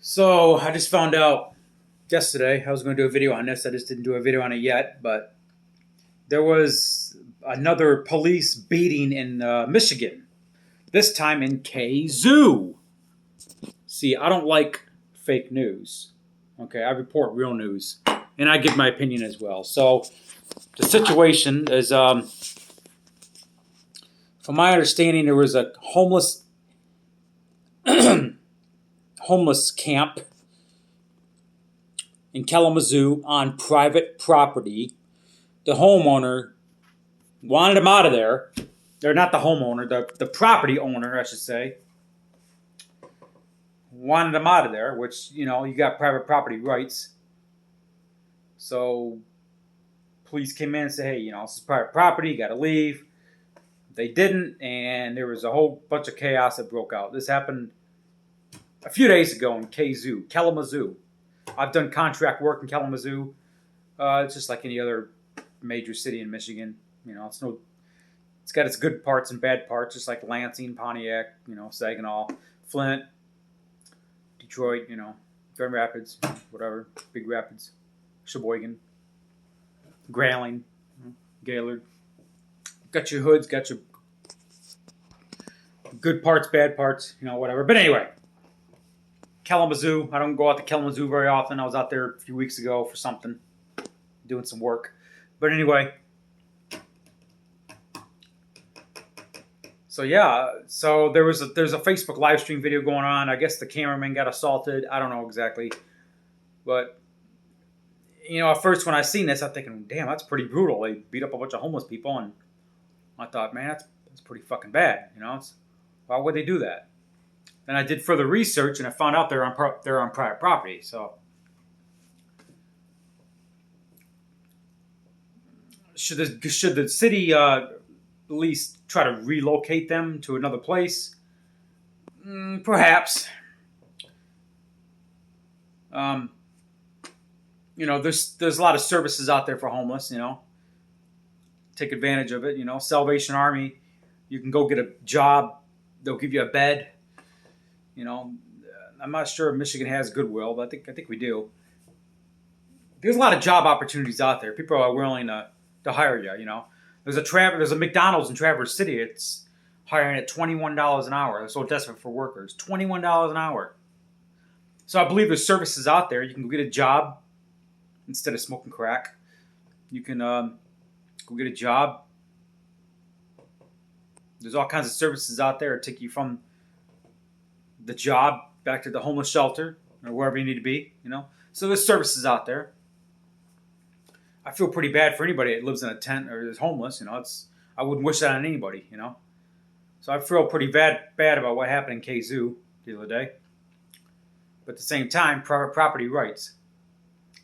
So I just found out yesterday. I was going to do a video on this. I just didn't do a video on it yet. But there was another police beating in Michigan. This time in Kalamazoo. See, I don't like fake news. Okay, I report real news, and I give my opinion as well. So the situation is, from my understanding, there was a homeless camp in Kalamazoo on private property. The homeowner wanted him out of there. They're not the homeowner, the property owner, I should say, wanted him out of there, which, you got private property rights. So police came in and said, hey, this is private property, you got to leave. They didn't, and there was a whole bunch of chaos that broke out. This happened a few days ago in Kalamazoo. I've done contract work in Kalamazoo. It's just like any other major city in Michigan. It's got its good parts and bad parts, just like Lansing, Pontiac, Saginaw, Flint, Detroit, Grand Rapids, whatever, Big Rapids, Sheboygan, Grayling, Gaylord. Got your hoods, got your good parts, bad parts, whatever. But anyway, Kalamazoo. I don't go out to Kalamazoo very often. I was out there a few weeks ago for something, doing some work. But anyway, so there's a Facebook live stream video going on. I guess the cameraman got assaulted. I don't know exactly, but at first when I seen this, I'm thinking, damn, that's pretty brutal. They beat up a bunch of homeless people, and I thought, man, that's pretty fucking bad. Why would they do that? Then I did further research, and I found out they're on private property. So should the city at least try to relocate them to another place? Perhaps. There's a lot of services out there for homeless. Take advantage of it. Salvation Army. You can go get a job. They'll give you a bed. I'm not sure if Michigan has Goodwill, but I think we do. There's a lot of job opportunities out there. People are willing to hire you. There's a McDonald's in Traverse City. It's hiring at $21 an hour. They're so desperate for workers. $21 an hour. So I believe there's services out there. You can go get a job instead of smoking crack. You can go get a job. There's all kinds of services out there to take you from the job back to the homeless shelter or wherever you need to be. So there's services out there. I feel pretty bad for anybody that lives in a tent or is homeless. I wouldn't wish that on anybody. So I feel pretty bad about what happened in Kalamazoo the other day. But at the same time, private property rights.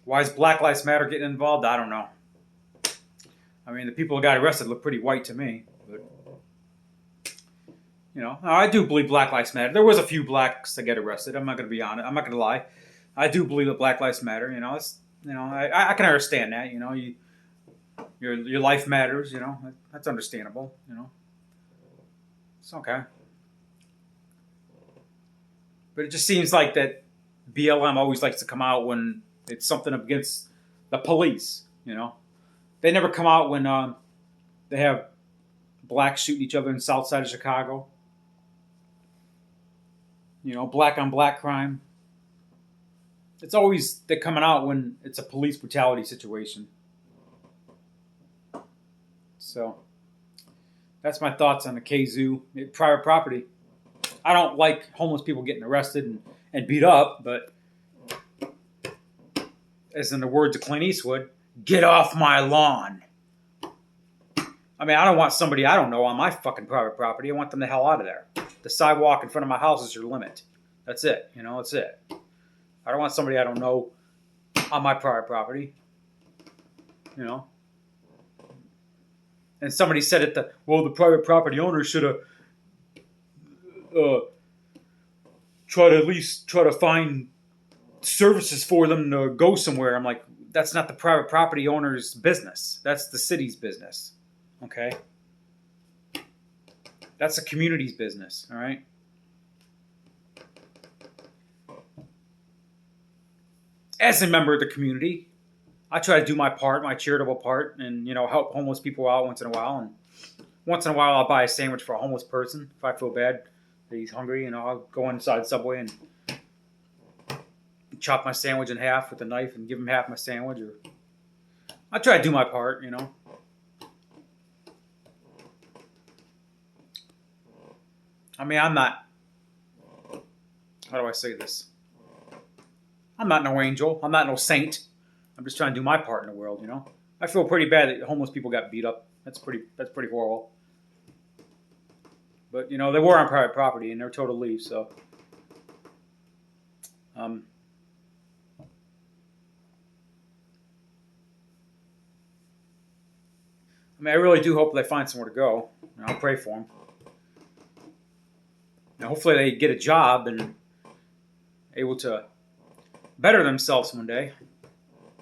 Why is Black Lives Matter getting involved? I don't know. I mean, the people who got arrested look pretty white to me. But I do believe Black Lives Matter. There was a few blacks that get arrested. I'm not going to be honest. I'm not going to lie. I do believe that Black Lives Matter. I can understand that. Your life matters. That's understandable. It's okay. But it just seems like that BLM always likes to come out when it's something against the police. They never come out when they have blacks shooting each other in the south side of Chicago. Black on black crime. It's always they're coming out when it's a police brutality situation. So that's my thoughts on the Kalamazoo private property. I don't like homeless people getting arrested and beat up, but as in the words of Clint Eastwood, get off my lawn. I mean, I don't want somebody I don't know on my fucking private property. I want them the hell out of there. The sidewalk in front of my house is your limit. That's it. That's it. I don't want somebody I don't know on my private property. And somebody said the private property owner should have try to find services for them to go somewhere. I'm like, that's not the private property owner's business. That's the city's business. Okay? That's the community's business. All right? as a member of the community, I try to do my part, my charitable part, and help homeless people out once in a while. And once in a while, I'll buy a sandwich for a homeless person if I feel bad that he's hungry. I'll go inside Subway and chop my sandwich in half with a knife and give him half my sandwich. Or I try to do my part. I mean, I'm not. How do I say this? I'm not no angel. I'm not no saint. I'm just trying to do my part in the world. I feel pretty bad that homeless people got beat up. That's pretty horrible. But they were on private property and they're told to leave. So, I mean, I really do hope they find somewhere to go. I'll pray for them. Now, hopefully, they get a job and able to better themselves one day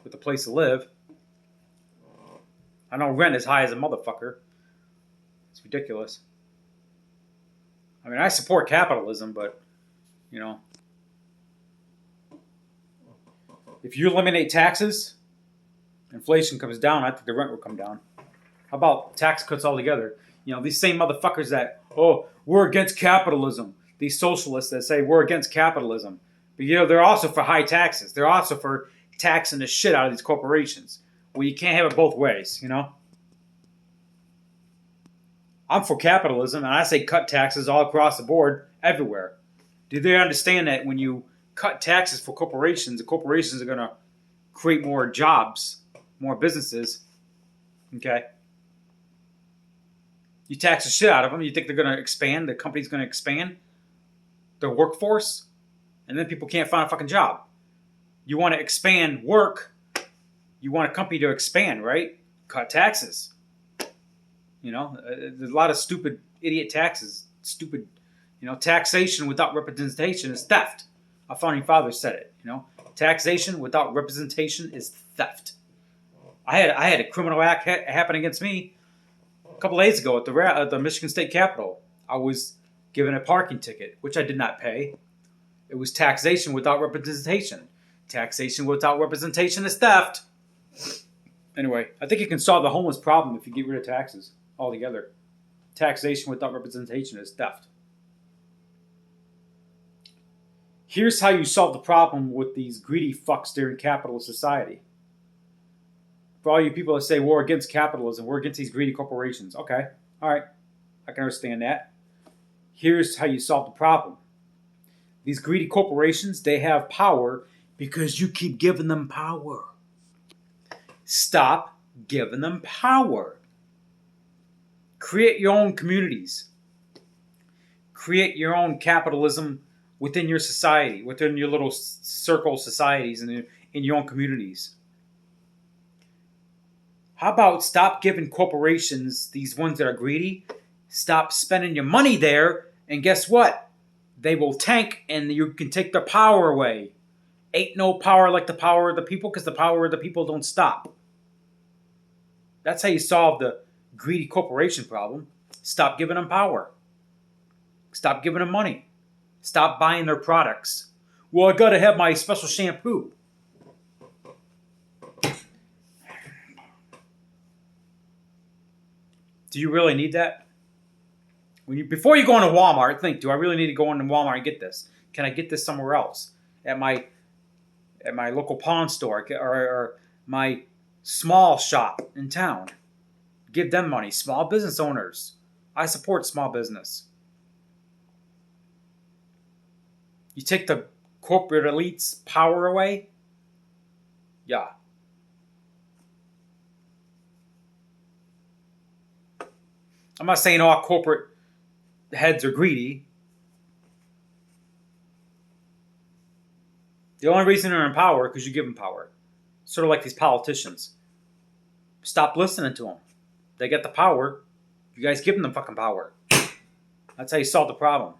with a place to live. I know rent is high as a motherfucker. It's ridiculous. I mean, I support capitalism, but, if you eliminate taxes, inflation comes down, I think the rent will come down. How about tax cuts altogether? These same motherfuckers that, we're against capitalism. These socialists that say we're against capitalism. But, they're also for high taxes. They're also for taxing the shit out of these corporations. Well, you can't have it both ways, I'm for capitalism, and I say cut taxes all across the board, everywhere. Do they understand that when you cut taxes for corporations, the corporations are going to create more jobs, more businesses, okay? You tax the shit out of them. You think they're going to expand? The company's going to expand their workforce? And then people can't find a fucking job. You want to expand work. You want a company to expand, right? Cut taxes. There's a lot of stupid, idiot taxes. Stupid, taxation without representation is theft. Our founding fathers said it, Taxation without representation is theft. I had a criminal act happen against me a couple days ago at the Michigan State Capitol. I was given a parking ticket, which I did not pay. It was taxation without representation. Taxation without representation is theft. Anyway, I think you can solve the homeless problem if you get rid of taxes altogether. Taxation without representation is theft. Here's how you solve the problem with these greedy fucks during capitalist society. For all you people that say we're against capitalism, we're against these greedy corporations. Okay, all right, I can understand that. Here's how you solve the problem. These greedy corporations, they have power because you keep giving them power. Stop giving them power. Create your own communities. Create your own capitalism within your society, within your little circle societies and in your own communities. How about stop giving corporations, these ones that are greedy, stop spending your money there, and guess what? They will tank and you can take their power away. Ain't no power like the power of the people because the power of the people don't stop. That's how you solve the greedy corporation problem. Stop giving them power. Stop giving them money. Stop buying their products. Well, I gotta have my special shampoo. Do you really need that? Before you go into Walmart, think, do I really need to go into Walmart and get this? Can I get this somewhere else? At my local pawn store or my small shop in town. Give them money. Small business owners. I support small business. You take the corporate elite's power away? Yeah. I'm not saying all corporate heads are greedy. The only reason they're in power is because you give them power. Sort of like these politicians. Stop listening to them. They get the power. You guys give them the fucking power. That's how you solve the problem.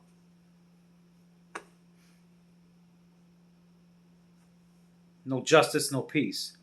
No justice, no peace.